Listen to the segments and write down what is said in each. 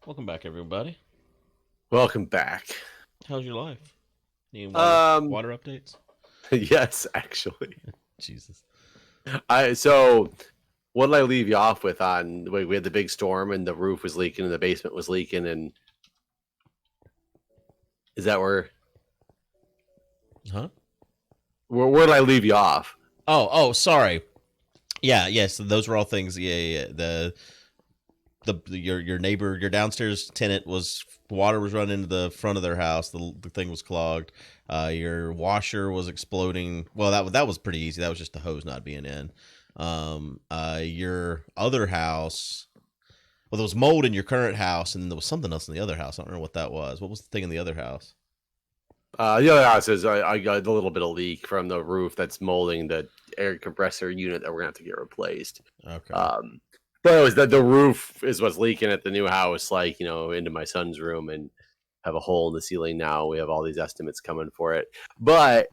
Welcome back, everybody. Welcome back. How's your life? Any Um, water updates? yes, actually. Jesus. So what did I leave you off with on we had the big storm and the roof was leaking and the basement was leaking and is that Huh? where did I leave you off? Oh, sorry. Yeah, yes, those were all things. Yeah. Your neighbor, your downstairs tenant was water was running into the front of their house. The thing was clogged. Your washer was exploding. Well, that was pretty easy. That was just the hose not being in. Your other house. Well, there was mold in your current house, and then there was something else in the other house. I don't remember what that was. What was the thing in the other house? The other house is I got a little bit of leak from the roof that's molding the air compressor unit that we're gonna have to get replaced. Okay. But it was the roof is what's leaking at the new house, like, into my son's room and have a hole in the ceiling now. We have all these estimates coming for it. But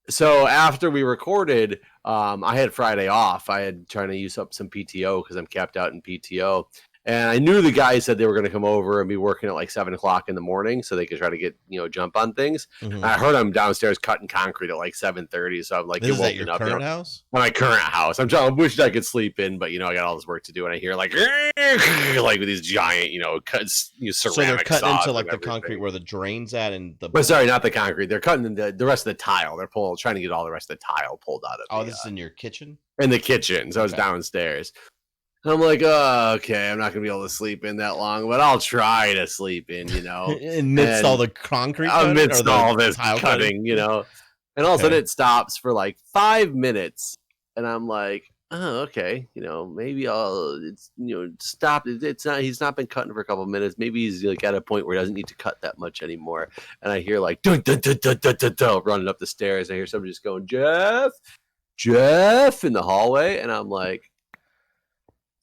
so after we recorded, I had Friday off. I had trying to use up some PTO because I'm capped out in PTO. And I knew the guys said they were going to come over and be working at like 7 o'clock in the morning so they could try to get, jump on things. Mm-hmm. I heard them downstairs cutting concrete at like 7:30. So I'm like, This is at your current house? My current house. I wish I could sleep in, but I got all this work to do. And I hear like with these giant, cuts, ceramic So they're cutting into like the everything. concrete where the drain's at and the. But sorry, not the concrete. They're cutting the rest of the tile. They're trying to get all the rest of the tile pulled out of. Oh, this is in your kitchen. In the kitchen, so it's downstairs. And I'm like, oh, okay, I'm not gonna be able to sleep in that long, but I'll try to sleep in, amidst all the concrete, amidst all this cutting, And all of a sudden it stops for like 5 minutes, and I'm like, oh, okay, maybe it's stop. It's not. He's not been cutting for a couple of minutes. Maybe he's like at a point where he doesn't need to cut that much anymore. And I hear like dun, dun, dun, dun, dun, dun, dun, running up the stairs. I hear somebody just going, Jeff in the hallway, and I'm like,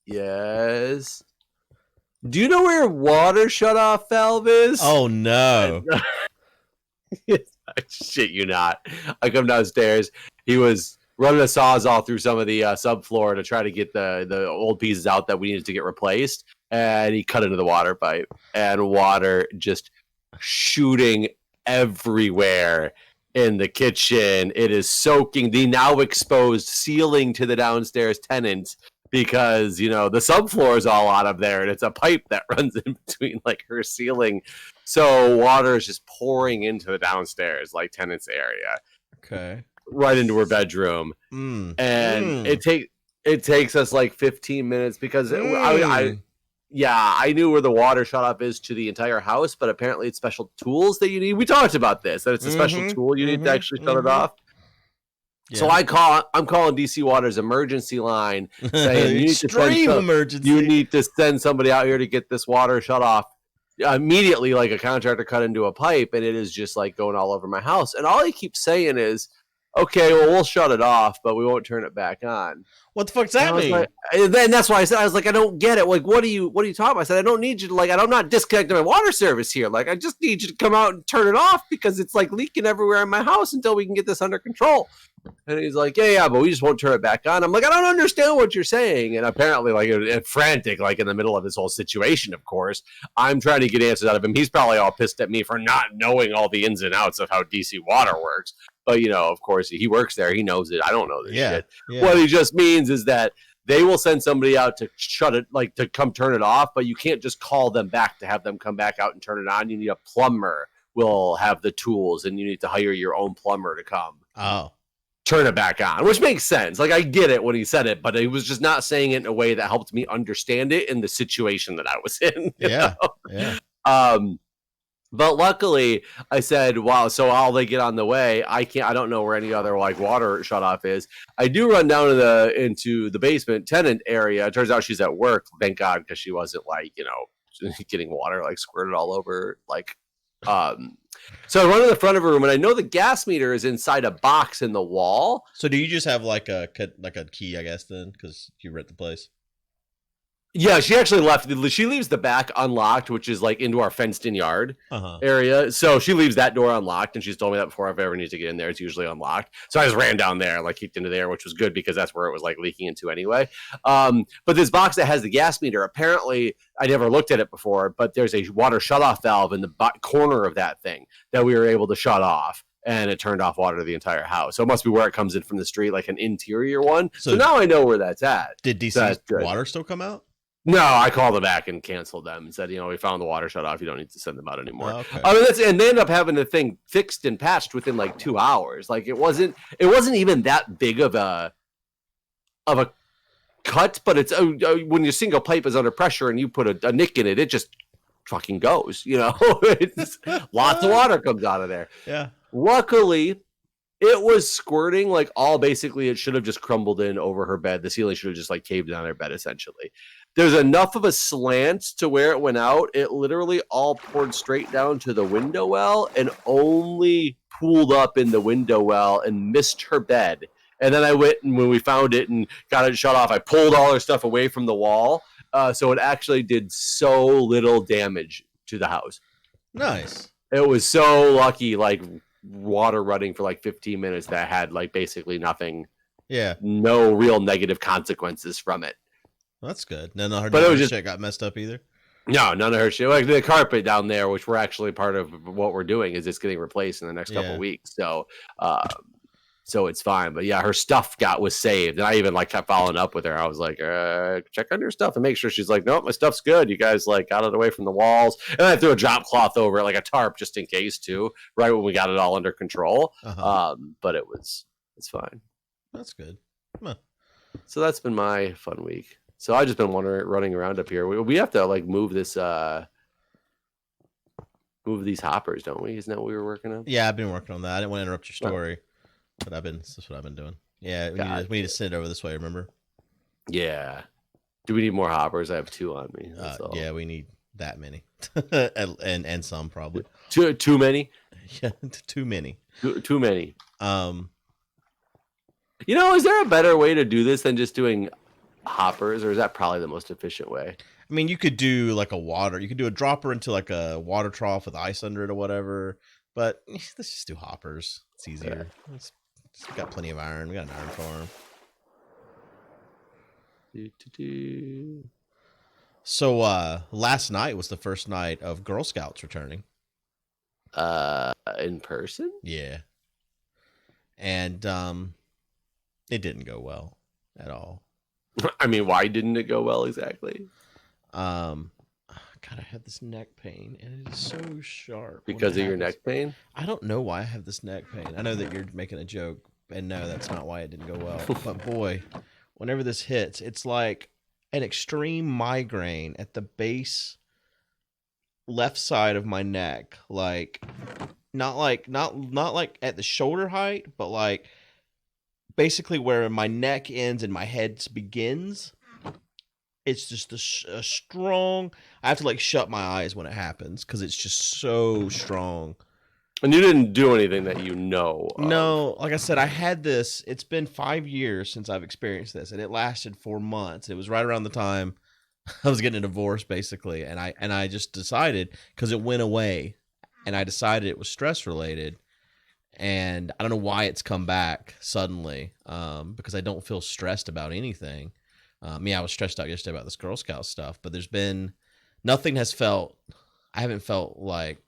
yes. Do you know where water shutoff valve is? Oh no. Shit you not. I come downstairs. He was running a sawzall through some of the subfloor to try to get the old pieces out that we needed to get replaced. And he cut into the water pipe. And water just shooting everywhere in the kitchen. It is soaking the now exposed ceiling to the downstairs tenants because, the subfloor is all out of there. And it's a pipe that runs in between like her ceiling. So water is just pouring into the downstairs, like tenant's area. Okay. Right into her bedroom. And it takes us like 15 minutes because I knew where the water shutoff is to the entire house, but apparently it's special tools that you need. We talked about this, that it's a special tool you need to actually shut it off. Yeah. So I'm calling DC Water's emergency line saying you need to send somebody out here to get this water shut off immediately, like a contractor cut into a pipe, and it is just like going all over my house. And all he keeps saying is, okay, well, we'll shut it off, but we won't turn it back on. What the fuck's that mean? And then that's why I said, I was like, I don't get it. Like, what are you talking about? I said, I don't need you to, like, I'm not disconnecting my water service here. Like, I just need you to come out and turn it off because it's like leaking everywhere in my house until we can get this under control. And he's like, yeah, but we just won't turn it back on. I'm like, I don't understand what you're saying. And apparently, like, frantic, like in the middle of this whole situation, of course, I'm trying to get answers out of him. He's probably all pissed at me for not knowing all the ins and outs of how DC Water works. But, of course, he works there. He knows it. I don't know this shit. Yeah. What he just means is that they will send somebody out to shut it, like to come turn it off, but you can't just call them back to have them come back out and turn it on. You need a plumber will have the tools, and you need to hire your own plumber to come. Oh. Turn it back on, which makes sense. Like, I get it when he said it, but he was just not saying it in a way that helped me understand it in the situation that I was in. Yeah. But luckily, I said, wow, so while they get on the way, I don't know where any other like water shutoff is. I do run down into the basement tenant area. It turns out she's at work, thank God, because she wasn't like, getting water like squirted all over. Like, so I run to the front of her room, and I know the gas meter is inside a box in the wall. So do you just have like a key, I guess, then, because you rent the place? Yeah, she actually left. She leaves the back unlocked, which is like into our fenced-in yard area. So she leaves that door unlocked, and she's told me that before I've ever need to get in there, it's usually unlocked. So I just ran down there, like kicked into there, which was good because that's where it was like leaking into anyway. But this box that has the gas meter, apparently I never looked at it before, but there's a water shutoff valve in the corner of that thing that we were able to shut off. And it turned off water to the entire house. So it must be where it comes in from the street, like an interior one. So now I know where that's at. Did DC's water still come out? No, I called them back and canceled them and said, we found the water shut off. You don't need to send them out anymore. Okay. And they end up having the thing fixed and patched within like 2 hours. Like it wasn't even that big of a cut, but it's when your single pipe is under pressure and you put a nick in it, it just fucking goes. It's, lots of water comes out of there. Yeah. Luckily, it was squirting like basically it should have just crumbled in over her bed. The ceiling should have just like caved down her bed essentially. There's enough of a slant to where it went out. It literally all poured straight down to the window well and only pooled up in the window well and missed her bed. And then I went and when we found it and got it shut off, I pulled all her stuff away from the wall. So it actually did so little damage to the house. Nice. It was so lucky, like water running for like 15 minutes that had like basically nothing. Yeah. No real negative consequences from it. Well, that's good. None of her shit got messed up either. No, none of her shit. Like the carpet down there, which we're actually part of what we're doing, is it's getting replaced in the next couple of weeks. So, so it's fine. But yeah, her stuff was saved, and I even like kept following up with her. I was like, check on your stuff and make sure. She's like, nope, my stuff's good. You guys like got it away from the walls, and I threw a drop cloth over it, like a tarp, just in case too. Right when we got it all under control. But it's fine. That's good. Huh. So that's been my fun week. So I've just been running around up here. We have to like move this, move these hoppers, don't we? Isn't that what we were working on? Yeah, I've been working on that. I didn't want to interrupt your story, but that's what I've been doing. Yeah, we need to send it over this way. Remember? Yeah. Do we need more hoppers? I have 2 on me. Yeah, we need that many, and some probably. Too many? Yeah, too many. Too many. Is there a better way to do this than just doing hoppers, or is that probably the most efficient way? I mean, you could do like you could do a dropper into like a water trough with ice under it or whatever, but let's just do hoppers. It's easier. Yeah. It's got plenty of iron. We got an iron farm. So last night was the first night of Girl Scouts returning. In person? Yeah. And it didn't go well at all. I mean, why didn't it go well exactly? God, I had this neck pain, and it is so sharp. Because of your neck pain? I don't know why I have this neck pain. I know that you're making a joke, and no, that's not why it didn't go well. But boy, whenever this hits, it's like an extreme migraine at the base left side of my neck. Like, not like at the shoulder height, but like basically where my neck ends and my head begins. It's just a strong. I have to like shut my eyes when it happens because it's just so strong. And you didn't do anything that you know of. No, like I said, I had this. It's been 5 years since I've experienced this, and it lasted 4 months. It was right around the time I was getting a divorce, basically, and I just decided because it went away, and I decided it was stress related. And I don't know why it's come back suddenly, because I don't feel stressed about anything. I was stressed out yesterday about this Girl Scout stuff, but I haven't felt like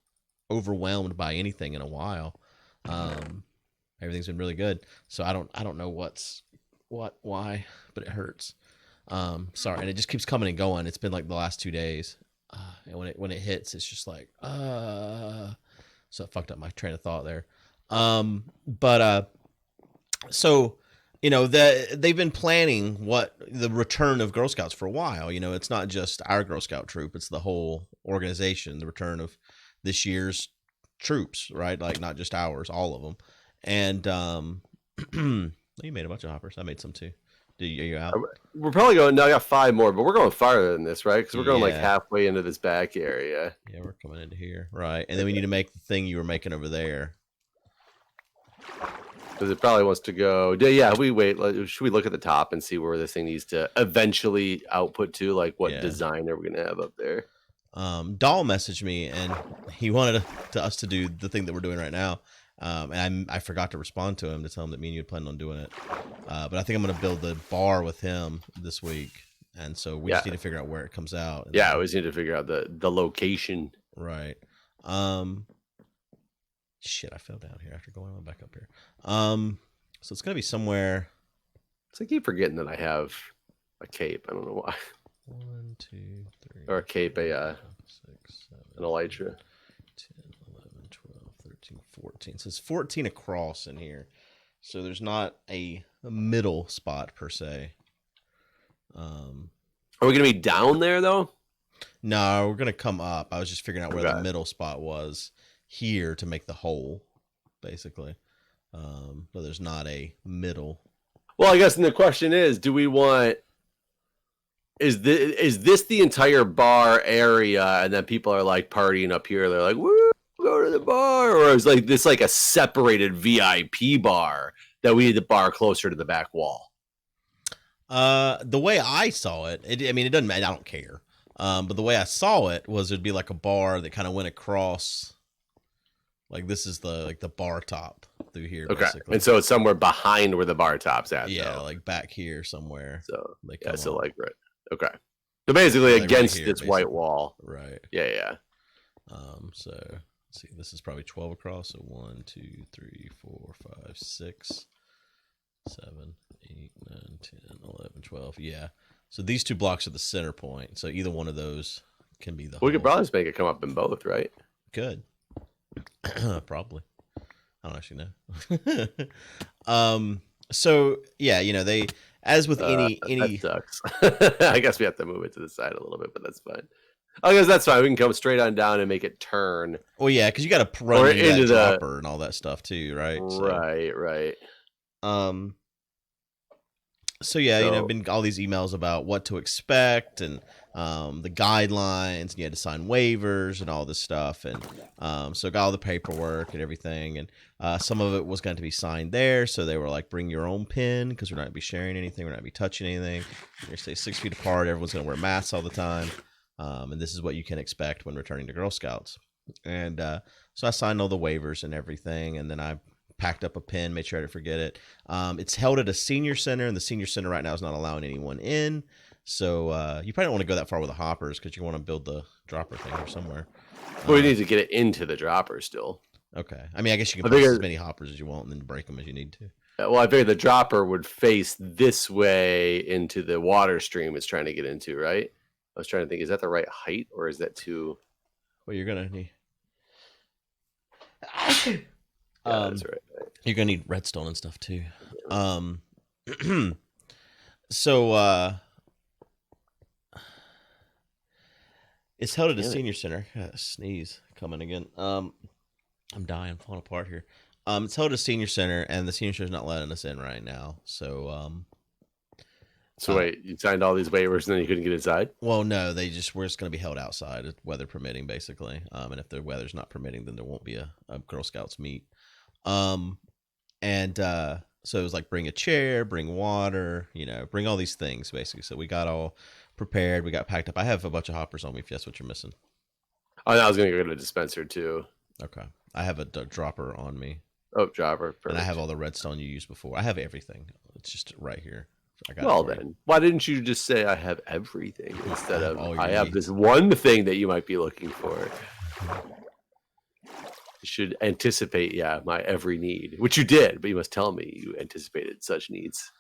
overwhelmed by anything in a while. Everything's been really good. So I don't know why, but it hurts. Sorry. And it just keeps coming and going. It's been like the last 2 days. And when it hits, it's just like, so it fucked up my train of thought there. So, they've been planning the return of Girl Scouts for a while. It's not just our Girl Scout troop. It's the whole organization, the return of this year's troops, right? Like not just ours, all of them. And, you made a bunch of hoppers. I made some too. Are you out? We're probably going, no, I got 5 more, but we're going farther than this, right? Because we're going like halfway into this back area. Yeah, we're coming into here. Right. And then we need to make the thing you were making over there. Because it probably wants to go. Yeah, we wait. Should we look at the top and see where this thing needs to eventually output to? Like, what design are we gonna have up there? Dahl messaged me and he wanted us to do the thing that we're doing right now. And I forgot to respond to him to tell him that me and you had planned on doing it. But I think I'm going to build the bar with him this week. And so we just need to figure out where it comes out. Yeah, we just need to figure out the location. Right. Shit, I fell down here after going back up here. So it's going to be somewhere. So I keep forgetting that I have a cape. I don't know why. 1, 2, 3. Or a cape, 6, 7, an elytra. 10, 11, 12, 13, 14. So it's 14 across in here. So there's not a middle spot per se. Are we going to be down there though? No, we're going to come up. I was just figuring out where the middle spot was here to make the hole, basically. But there's not a middle. Well, I guess the question is, do we want... Is this the entire bar area, and then people are like partying up here? They're like, "Woo, go to the bar," or is like this like a separated VIP bar that we need the bar closer to the back wall? The way I saw it, I mean, it doesn't matter. I don't care. But the way I saw it was it'd be like a bar that kind of went across. Like this is the bar top through here. Okay, basically. And so it's somewhere behind where the bar top's at. Yeah, though. Like back here somewhere. So so like right. Okay. So basically against right here, this white wall. Right. Yeah. So let's see, this is probably 12 across. So 1, 2, 3, 4, 5, 6, 7, 8, 9, 10, 11, 12. Yeah. So these two blocks are the center point. So either one of those can be the We could probably just make it come up in both, right? Good. Probably. I don't actually know. So yeah, they, as with any that sucks. I guess we have to move it to the side a little bit, but that's fine. I guess that's fine. We can come straight on down and make it turn. Well, yeah, because you got to run into the dropper and all that stuff too, right? Right. So yeah, been all these emails about what to expect and the guidelines, and you had to sign waivers and all this stuff, and so got all the paperwork and everything, and some of it was going to be signed there, so they were like, bring your own pin because we're not going to be sharing anything, we're not going to be touching anything, we're going to stay 6 feet apart, everyone's going to wear masks all the time, and this is what you can expect when returning to Girl Scouts. And so I signed all the waivers and everything, and then I packed up a pin, made sure I didn't forget it. It's held at a senior center, and the senior center right now is not allowing anyone in. So you probably don't want to go that far with the hoppers because you want to build the dropper thing or somewhere. Well, we need to get it into the dropper still. Okay. I mean, I guess you can place as many hoppers as you want and then break them as you need to. Well, I figured the dropper would face this way into the water stream it's trying to get into, right? I was trying to think, is that the right height or is that too... Well, you're going to need... that's right. You're going to need redstone and stuff too. So... it's held at a senior center. Sneeze coming again. I'm dying, falling apart here. It's held at a senior center, and the senior center's not letting us in right now. So, so wait, you signed all these waivers and then you couldn't get inside? Well, no, we're just going to be held outside, weather permitting, basically. And if the weather's not permitting, then there won't be a Girl Scouts meet. So it was like, bring a chair, bring water, bring all these things, basically. So we got all prepared, we got packed up. I have a bunch of hoppers on me if that's what you're missing. Oh, I was going to go to the dispenser too. Okay. I have a dropper on me. Oh, dropper. Perfect. And I have all the redstone you used before. I have everything. It's just right here. I got well, then, why didn't you just say I have everything instead of I have this one thing that you might be looking for? You should anticipate, my every need, which you did, but you must tell me you anticipated such needs.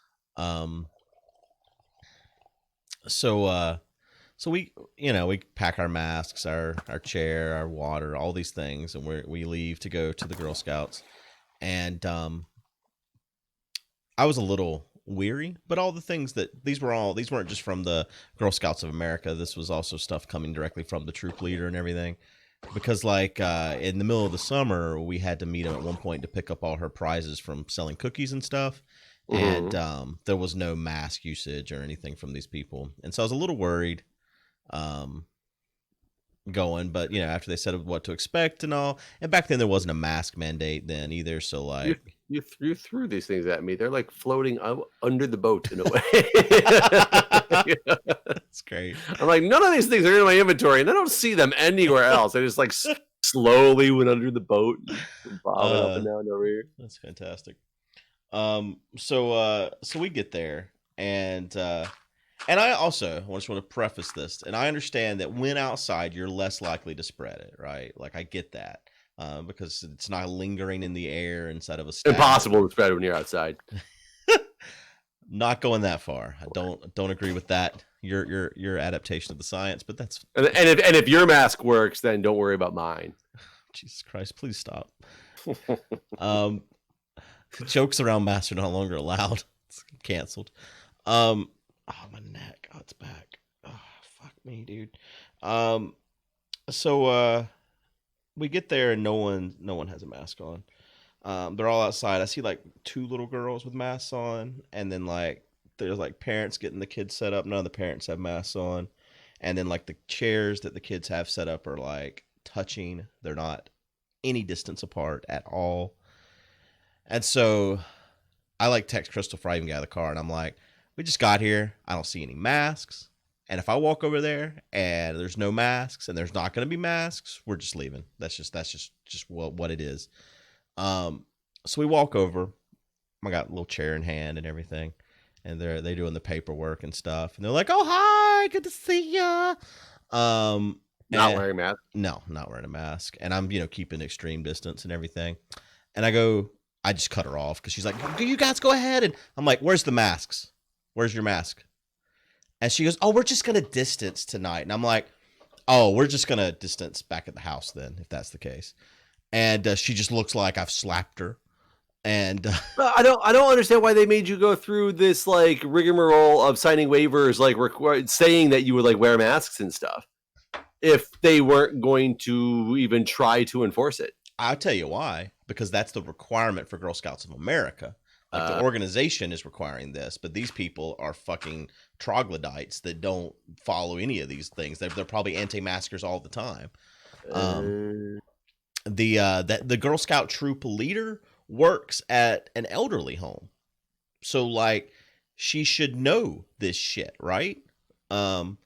So we pack our masks, our chair, our water, all these things, and we leave to go to the Girl Scouts. And I was a little weary, but all the things these weren't just from the Girl Scouts of America. This was also stuff coming directly from the troop leader and everything. Because in the middle of the summer, we had to meet him at one point to pick up all her prizes from selling cookies and stuff. Mm-hmm. And there was no mask usage or anything from these people. And so I was a little worried going, but after they said what to expect and all, and back then there wasn't a mask mandate then either. So You threw these things at me. They're like floating under the boat in a way. That's great. I'm like, none of these things are in my inventory, and I don't see them anywhere else. I just like slowly went under the boat, and bobbing up and down over here. That's fantastic. So we get there, and I also just want to preface this, and I understand that when outside, you're less likely to spread it, right? Like I get that. Because it's not lingering in the air inside of a stack. Impossible to spread when you're outside. Not going that far. I don't agree with that. Your adaptation of the science, but that's and if your mask works, then don't worry about mine. Jesus Christ, please stop. Jokes around masks are no longer allowed. It's canceled. Oh, my neck. Oh, it's back. Oh, fuck me, dude. So we get there and no one has a mask on. They're all outside. I see like 2 little girls with masks on, and then like there's like parents getting the kids set up. None of the parents have masks on, and then like the chairs that the kids have set up are like touching. They're not any distance apart at all. And so I like text Crystal before I even get out of the car, and I'm like, we just got here. I don't see any masks. And if I walk over there and there's no masks and there's not going to be masks, we're just leaving. That's just what it is. So we walk over. I got a little chair in hand and everything, and they're doing the paperwork and stuff. And they're like, "Oh, hi, good to see ya." Not wearing a mask. No, not wearing a mask. And I'm keeping extreme distance and everything. And I just cut her off because she's like, "You guys go ahead." And I'm like, "Where's the masks? Where's your mask?" And she goes, "Oh, we're just going to distance tonight." And I'm like, "Oh, we're just going to distance back at the house then, if that's the case." And she just looks like I've slapped her. And I don't understand why they made you go through this like rigmarole of signing waivers, like saying that you would like wear masks and stuff, if they weren't going to even try to enforce it. I'll tell you why. Because that's the requirement for Girl Scouts of America. Like the organization is requiring this, but these people are fucking troglodytes that don't follow any of these things. They're probably anti-maskers all the time. The Girl Scout troop leader works at an elderly home, so like she should know this shit, right? But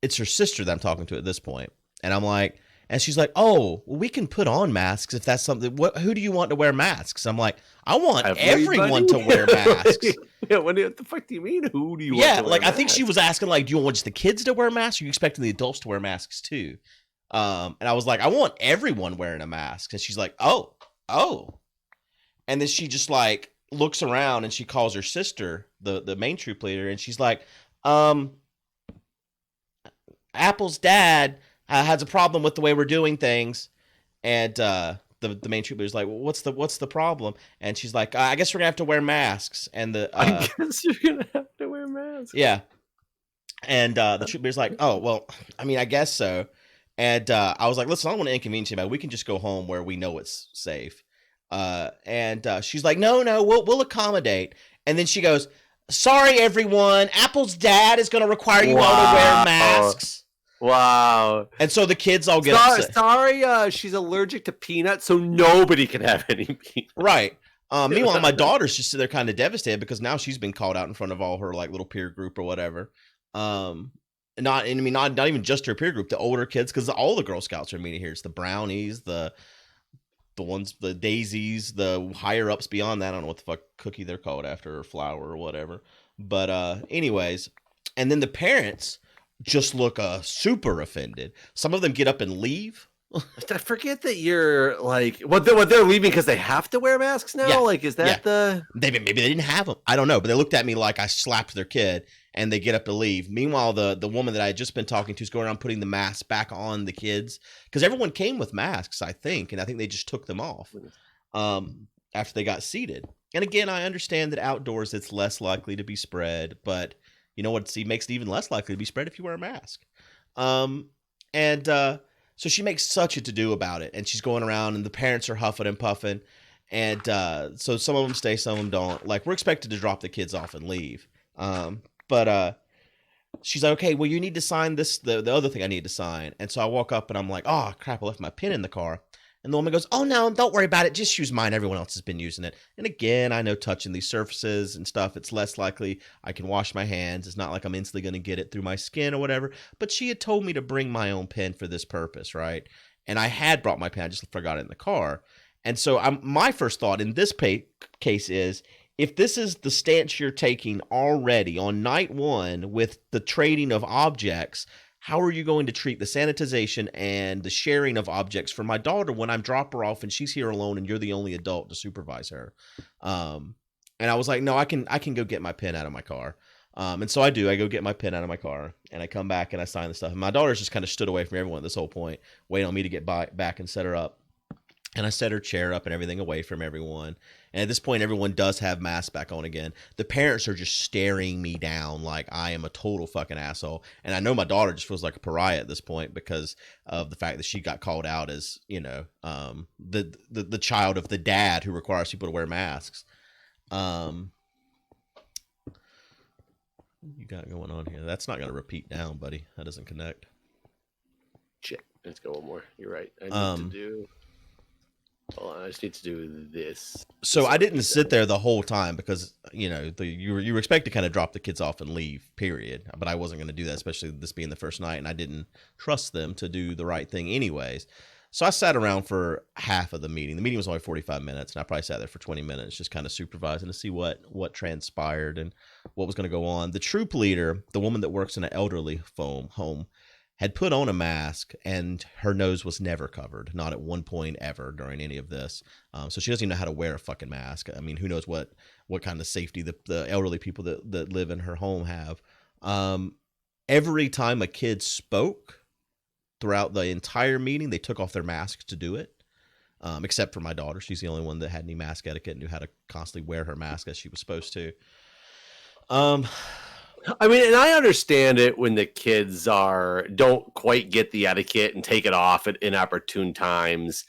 it's her sister that I'm talking to at this point, and I'm like. And she's like, "Oh, well, we can put on masks if that's something. Who do you want to wear masks?" I'm like, "I want everyone to wear masks." Yeah, what the fuck do you mean? Who do you want? Yeah, like I think she was asking, like, "Do you want just the kids to wear masks? Or are you expecting the adults to wear masks too?" And I was like, "I want everyone wearing a mask." And she's like, "Oh," and then she just like looks around and she calls her sister, the main troop leader, and she's like, "Apple's dad." Has a problem with the way we're doing things, and the main troop leader's like, "Well, what's the problem?" And she's like, "I guess we're gonna have to wear masks." And I guess you're gonna have to wear masks. Yeah, and the troop leader's like, "Oh, well, I mean, I guess so." And I was like, "Listen, I don't want to inconvenience anybody. We can just go home where we know it's safe." And she's like, "No, we'll accommodate." And then she goes, "Sorry, everyone. Apple's dad is gonna require you all to wear masks." Wow. And so the kids all get upset. Sorry, she's allergic to peanuts, so nobody can have any peanuts. Right. Meanwhile, my daughter's just they're kind of devastated because now she's been called out in front of all her like little peer group or whatever. Not even just her peer group, the older kids, because all the Girl Scouts are meeting here. It's the brownies, the ones, the daisies, the higher ups beyond that. I don't know what the fuck cookie they're called after, or flower or whatever. But anyways, and then the parents just look super offended. Some of them get up and leave. I forget that you're like what they're leaving because they have to wear masks now. Yeah. Like, is that maybe they didn't have them? I don't know, but they looked at me like I slapped their kid, and they get up to leave. Meanwhile, the woman that I had just been talking to is going around putting the masks back on the kids because everyone came with masks, I think, and I think they just took them off after they got seated. And again, I understand that outdoors it's less likely to be spread, but you know what? It makes it even less likely to be spread if you wear a mask. So she makes such a to-do about it, and she's going around, and the parents are huffing and puffing, and so some of them stay, some of them don't. Like, we're expected to drop the kids off and leave, but she's like, "Okay, well, you need to sign this, the other thing I need to sign." And so I walk up, and I'm like, "Oh, crap, I left my pen in the car." And the woman goes, oh, no, don't worry about it. Just use mine. Everyone else has been using it. And again, I know touching these surfaces and stuff, it's less likely I can wash my hands. It's not like I'm instantly going to get it through my skin or whatever. But she had told me to bring my own pen for this purpose, right? And I had brought my pen. I just forgot it in the car. And so my first thought in this case is, if this is the stance you're taking already on night one with the trading of objects, how are you going to treat the sanitization and the sharing of objects for my daughter when I'm drop her off and she's here alone and you're the only adult to supervise her? And I was like, no, I can go get my pen out of my car. And so I do. I go get my pen out of my car and I come back and I sign the stuff. And my daughter's just kind of stood away from everyone at this whole point, waiting on me to get back and set her up. And I set her chair up and everything away from everyone. And at this point, everyone does have masks back on again. The parents are just staring me down like I am a total fucking asshole. And I know my daughter just feels like a pariah at this point because of the fact that she got called out as, you know, the child of the dad who requires people to wear masks. You got going on here? That's not going to repeat down, buddy. That doesn't connect. Shit. Let's go one more. You're right. I need to do... Hold on, I just need to do this. So I didn't sit there the whole time because, you know, you were expected to kind of drop the kids off and leave, period. But I wasn't going to do that, especially this being the first night, and I didn't trust them to do the right thing anyways. So I sat around for half of the meeting. The meeting was only 45 minutes, and I probably sat there for 20 minutes just kind of supervising to see what transpired and what was going to go on. The troop leader, the woman that works in an elderly home, had put on a mask and her nose was never covered, not at one point ever during any of this. So she doesn't even know how to wear a fucking mask. I mean, who knows what kind of safety the elderly people that live in her home have. Every time a kid spoke throughout the entire meeting, they took off their masks to do it. Except for my daughter. She's the only one that had any mask etiquette and knew how to constantly wear her mask as she was supposed to. I mean, and I understand it when the kids don't quite get the etiquette and take it off at inopportune times.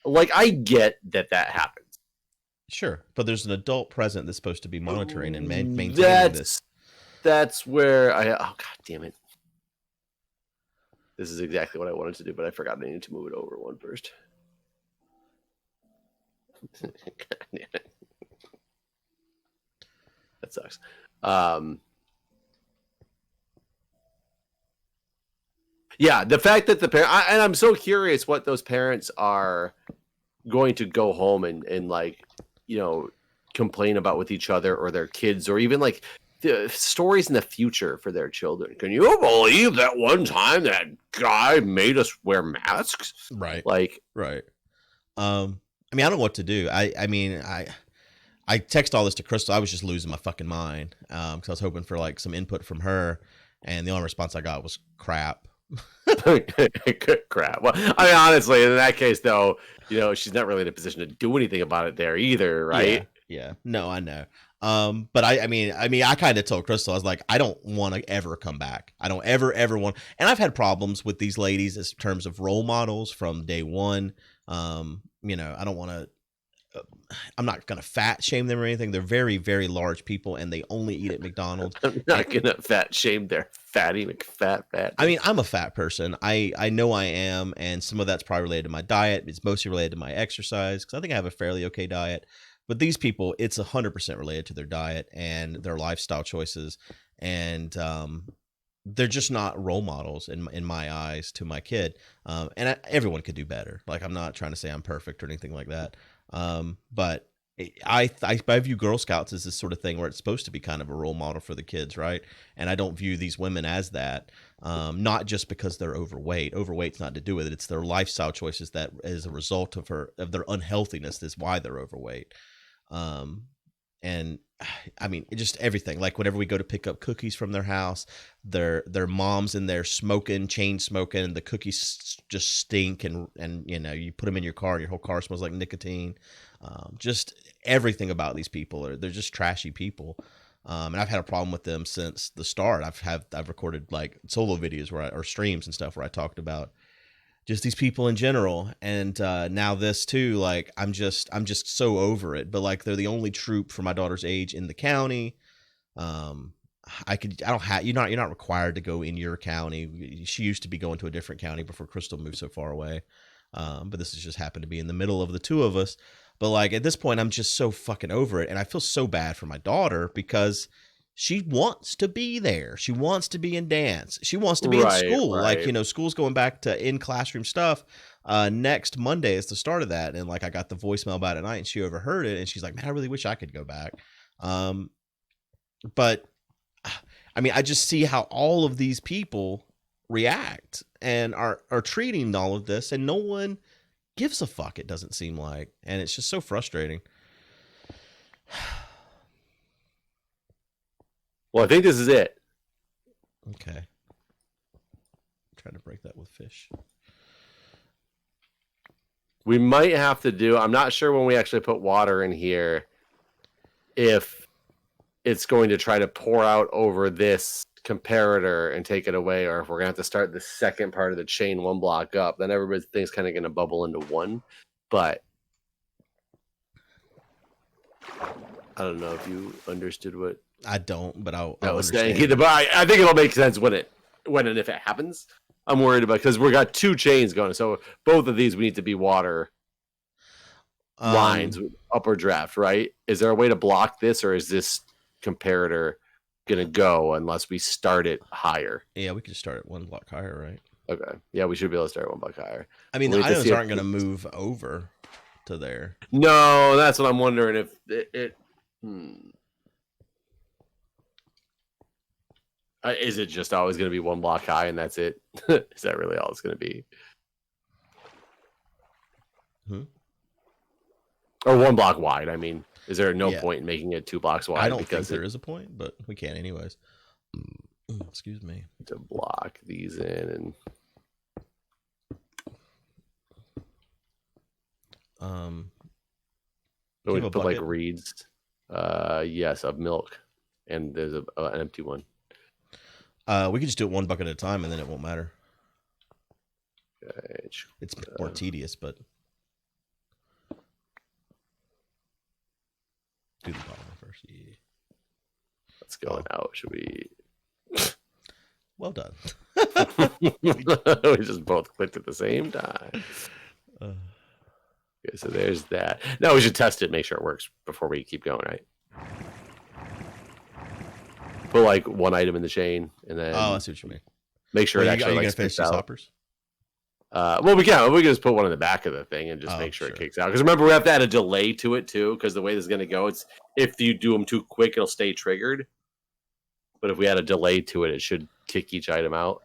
Like, I get that happens. Sure, but there's an adult present that's supposed to be monitoring and maintaining this. That's where oh god damn it. This is exactly what I wanted to do, but I forgot I needed to move it over one first. God damn it. That sucks. Yeah, the fact that the parent, and I'm so curious what those parents are going to go home and like, you know, complain about with each other or their kids, or even like the stories in the future for their children. Can you believe that one time that guy made us wear masks? Right. Like, right. I mean, I don't know what to do. I text all this to Crystal. I was just losing my fucking mind because I was hoping for like some input from her, and the only response I got was crap. Crap. Well, I mean, honestly, in that case, though, you know, she's not really in a position to do anything about it there either, right? Yeah. No, I know. But I mean, I kind of told Crystal, I was like, I don't want to ever come back. I don't ever want. And I've had problems with these ladies in terms of role models from day one. You know, I don't want to. I'm not going to fat shame them or anything. They're very, very large people, and they only eat at McDonald's. I'm not going to fat shame their fatty McFat. I mean, I'm a fat person. I know I am, and some of that's probably related to my diet. It's mostly related to my exercise, because I think I have a fairly okay diet. But these people, it's 100% related to their diet and their lifestyle choices, and they're just not role models in my eyes to my kid. And everyone could do better. Like, I'm not trying to say I'm perfect or anything like that. But I view Girl Scouts as this sort of thing where it's supposed to be kind of a role model for the kids, right? And I don't view these women as that, not just because they're overweight. Overweight's not to do with it. It's their lifestyle choices that, as a result of their unhealthiness, is why they're overweight. And I mean, just everything. Like, whenever we go to pick up cookies from their house, their mom's in there chain smoking, and the cookies just stink, and you know, you put them in your car and your whole car smells like nicotine. Just everything about these people they're just trashy people. And I've had a problem with them since the start. I've recorded like solo videos or streams and stuff where I talked about just these people in general, and now this too. Like, I'm just so over it. But like, they're the only troop for my daughter's age in the county. You're not required to go in your county. She used to be going to a different county before Crystal moved so far away. But this has just happened to be in the middle of the two of us. But like at this point, I'm just so fucking over it. And I feel so bad for my daughter because she wants to be there. She wants to be in dance. She wants to be in school. Like, you know, school's going back to in classroom stuff. Next Monday is the start of that. And like, I got the voicemail about it at night and she overheard it. And she's like, man, I really wish I could go back. But I mean, I just see how all of these people react and are treating all of this and no one gives a fuck, it doesn't seem like. And it's just so frustrating. Well, I think this is it. Okay. Trying to break that with fish. We might have to do, I'm not sure when we actually put water in here, if it's going to try to pour out over this comparator and take it away, or if we're going to have to start the second part of the chain one block up. Then everything's kind of going to bubble into one. But I don't know if you understood what I don't, but I'll understand. But I think it'll make sense when and if it happens. I'm worried about because we got two chains going, so both of these we need to be water lines, upper draft, right? Is there a way to block this, or is this comparator gonna go unless we start it higher? Yeah, we could start it one block higher, right? Okay, yeah, we should be able to start one block higher. I mean, the items aren't gonna move over to there. No, that's what I'm wondering if is it just always going to be one block high and that's it? Is that really all it's going to be? Or one block wide? I mean, is there no point in making it 2 blocks wide? I don't think there is a point, but we can anyways. Excuse me. To block these in and we put like reeds. Yes, of milk, and there's an empty one. We could just do it one bucket at a time, and then it won't matter. Okay. It's more tedious, but do the bottom one first. Yeah. Let's go out. Should we? Well done. We just both clicked at the same time. Okay, so there's that. Now we should test it, make sure it works before we keep going, right? Put like one item in the chain, and then I see what you mean. Make sure it actually like finish these hoppers. Well, we can. We can just put one in the back of the thing and just make sure it kicks out. Because remember, we have to add a delay to it too. Because the way this is going to go, it's if you do them too quick, it'll stay triggered. But if we add a delay to it, it should kick each item out.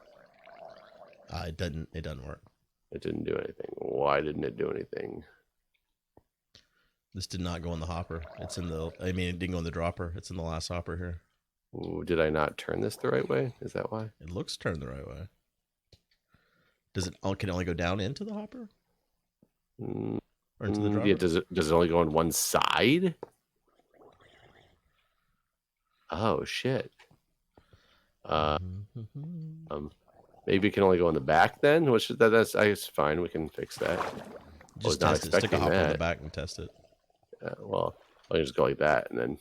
It doesn't work. It didn't do anything. Why didn't it do anything? This did not go in the hopper. It's in the. I mean, it didn't go in the dropper. It's in the last hopper here. Ooh, did I not turn this the right way? Is that why? It looks turned the right way. Does it? Can it only go down into the hopper? Or into the dropper? Yeah. Does it only go on one side? Oh shit. Maybe it can only go in the back then. Which that's I guess fine. We can fix that. Just test it. Stick a hopper in the back and test it. Well, I can just go like that, and then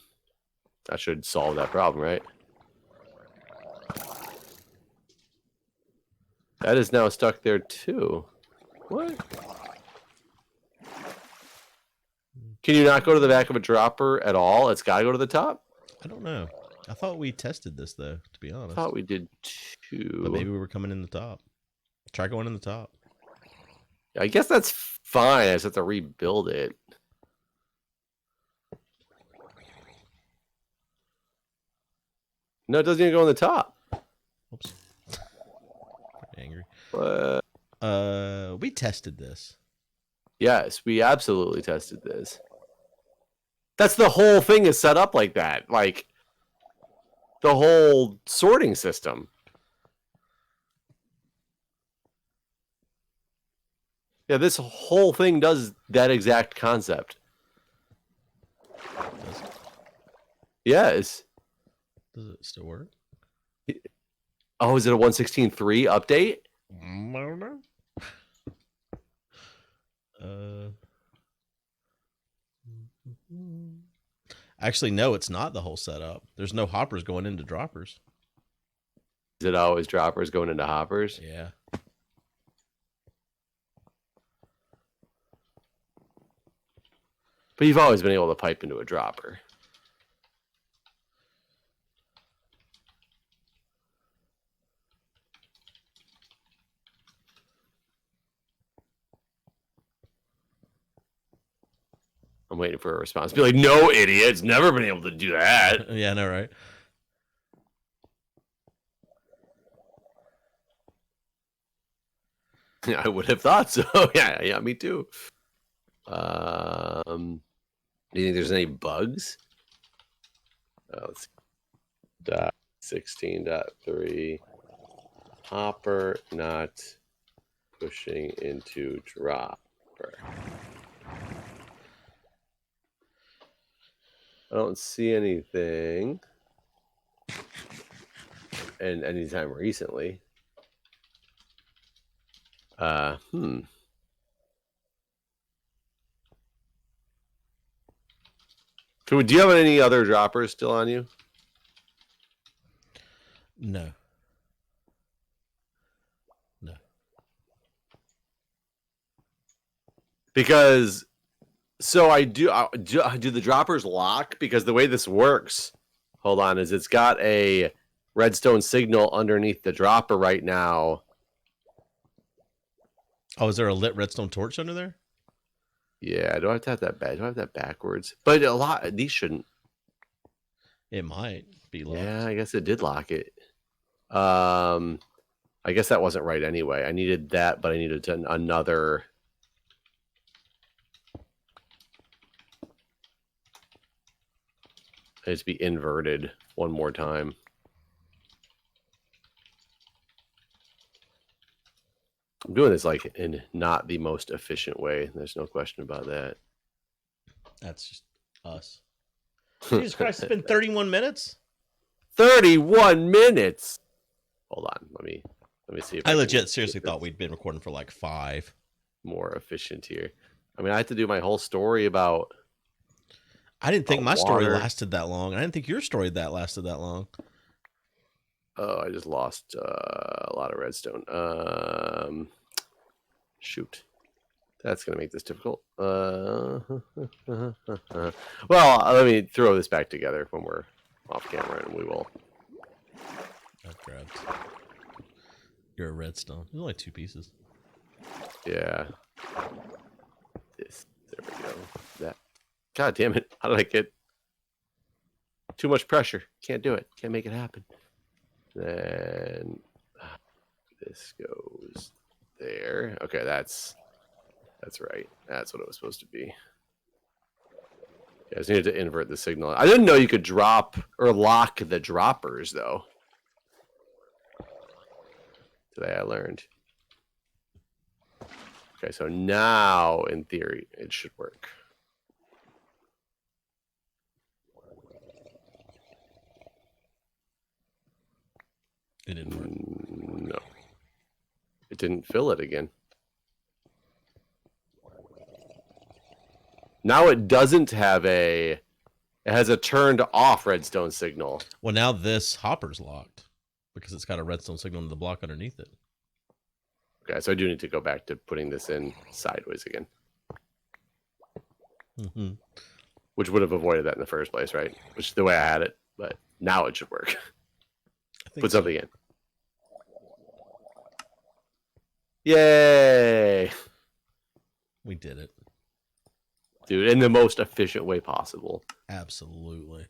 that should solve that problem, right? That is now stuck there too. What? Can you not go to the back of a dropper at all? It's got to go to the top? I don't know. I thought we tested this, though, to be honest. I thought we did too. But maybe we were coming in the top. Try going in the top. I guess that's fine. I just have to rebuild it. No, it doesn't even go on the top. Oops. Angry. We tested this. Yes, we absolutely tested this. That's the whole thing is set up like that. Like the whole sorting system. Yeah, this whole thing does that exact concept. Does it? Yes. Does it still work? Oh, is it a 1.16.3 update? I don't know. Actually, no, it's not the whole setup. There's no hoppers going into droppers. Is it always droppers going into hoppers? Yeah. But you've always been able to pipe into a dropper. I'm waiting for a response. Be like, no, idiot's never been able to do that. Yeah, I know, right? I would have thought so. Yeah, me too. Do you think there's any bugs? Let's see. 16.3 hopper not pushing into dropper. I don't see anything. And anytime recently. Do you have any other droppers still on you? No. Because so I do the droppers lock? Because the way this works, hold on, is it's got a redstone signal underneath the dropper right now. Oh, is there a lit redstone torch under there? Yeah, do I have to have that back? Do I have that backwards? But a lot these shouldn't. It might be locked. Yeah, I guess it did lock it. I guess that wasn't right anyway. I needed that, but I needed another. It needs to be inverted one more time. I'm doing this like in not the most efficient way. There's no question about that. That's just us. Jesus Christ, it's been 31 minutes? 31 minutes. Hold on. Let me see if I legit seriously thought we'd been recording for like 5. More efficient here. I mean, I had to do my whole story about. I didn't think my story water. lasted that long. I didn't think your story lasted that long. Oh, I just lost a lot of redstone. Shoot. That's going to make this difficult. Well, let me throw this back together when we're off camera, and we will. I've grabbed. You're a redstone. There's only 2 pieces. Yeah. This. There we go. That. God damn it. How did I get too much pressure? Can't do it. Can't make it happen. Then this goes there. Okay, that's right. That's what it was supposed to be. Yeah, I just needed to invert the signal. I didn't know you could drop or lock the droppers, though. Today I learned. Okay, so now, in theory, it should work. It didn't work. No. It didn't fill it again. Now it doesn't have a... It has a turned off redstone signal. Well, now this hopper's locked because it's got a redstone signal in the block underneath it. Okay, so I do need to go back to putting this in sideways again. Mm-hmm. Which would have avoided that in the first place, right? Which is the way I had it. But now it should work. Put something in. Yay! We did it. Dude, in the most efficient way possible. Absolutely.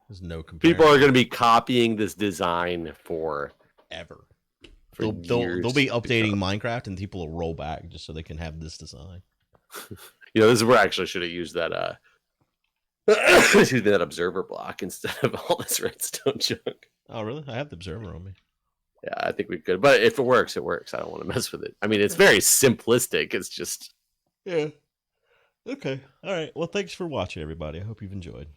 There's no comparison. People are going to be copying this design for ever. For They'll be updating Minecraft and people will roll back just so they can have this design. You know, this is where I actually should have used that excuse me, that observer block instead of all this redstone junk. Oh, really? I have the observer on me. Yeah, I think we could. But if it works, it works. I don't want to mess with it. I mean, it's very simplistic. It's just... Yeah. Okay. All right. Well, thanks for watching, everybody. I hope you've enjoyed.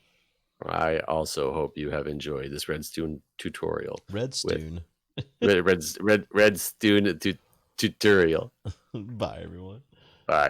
I also hope you have enjoyed this redstone tutorial. Redstone. Redstone tutorial. Bye, everyone. Bye.